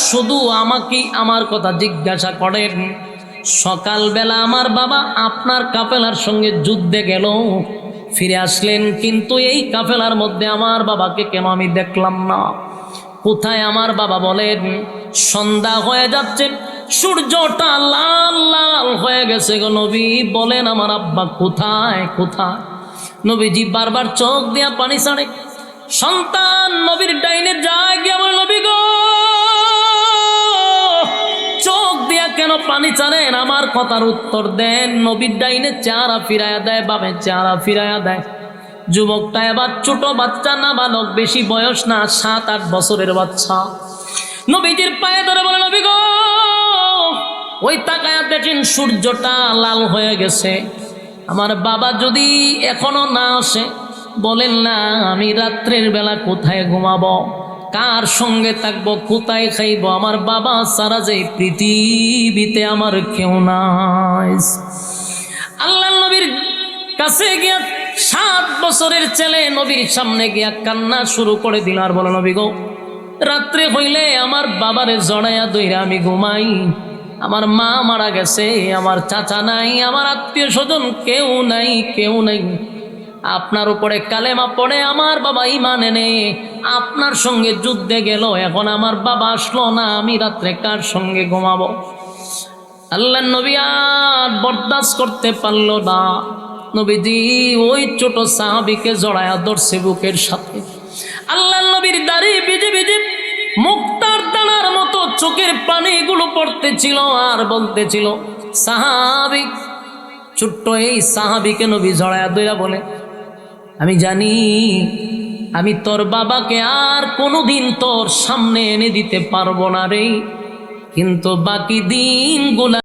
শুধু আমাকে আমার কথা জিজ্ঞাসা করেন, সকালবেলা আমার বাবা আপনার কাফেলার সঙ্গে যুদ্ধে গেল, ফিরে আসলেন, কিন্তু এই কাফেলার মধ্যে আমার বাবাকে কেন আমি দেখলাম না? কোথায় আমার বাবা? বলেন সন্ধ্যা হয়ে যাচ্ছে, সূর্যটা লাল লাল হয়ে গেছে গো নবী, বলেন আমার আব্বা কোথায় কোথায়? নবীজি বারবার চোখ দিয়া পানি ছাড়ে। সন্তান নবীর ডাইনে যায় গিয়া বলে, নবী গো, চোখ দিয়া কেন পানি ছাড়েন? আমার কথার উত্তর দেন। নবীর ডাইনে চেহারা ফিরাইয়া দেয়, বামে চেহারা ফিরাইয়া দেয়। যুবকটা এবার ছোট বাচ্চা, না বালক, বেশি বয়স না, 7-8 বছরের বাচ্চা। নবীজির পায়ে ধরে বলে, নবী গো, ওই তাকায়া দেখেন সূর্যটা লাল হয়ে গেছে, আমার বাবা যদি এখনো না আসে, বলেন না আমি রাত্রের বেলা কোথায় ঘুমাবো, কার সঙ্গে থাকবো, কোথায় খাইব? আমার বাবা সারা যে পৃথিবীতে আমার কেউ নাই। আল্লাহ নবীর কাছে গিয়া 7 বছরের ছেলে নবীর সামনে গিয়া কান্না শুরু করে দিল, আর বলো, নবী গো, রাত্রে হইলে আমার বাবারে জড়াইয়া দইরা আমি ঘুমাই, আমার মা মারা গেছে, আমার চাচা নাই, আমার আত্মীয় স্বজন কেউ নাই, কেউ নাই। আপনার উপরে কালেমা পড়ে আমার বাবা ঈমান এনে আপনার সঙ্গে যুদ্ধে গেল, এখন আমার বাবা আসলো না, আমি রাত্রে কার সঙ্গে ঘুমাবো? আল্লাহ নবী আর বরদাস্ত করতে পারল না। নবীজি ওই ছোট সাহাবীকে জড়ায়া ধরছে বুকের সাথে। আল্লাহ নবীর দাড়ি ভিজে ভিজে মুক্তার দানার মতো চোখের পানিগুলো পড়তেছিল, আর বলতেছিল, সাহাবী, ছোট্ট এই সাহাবীকে নবী জড়ায়া ধইরা বলে, আমি জানি আমি তোর বাবাকে আর কোনোদিন তোর সামনে এনে দিতে পারবো না রে, কিন্তু বাকি দিনগুলা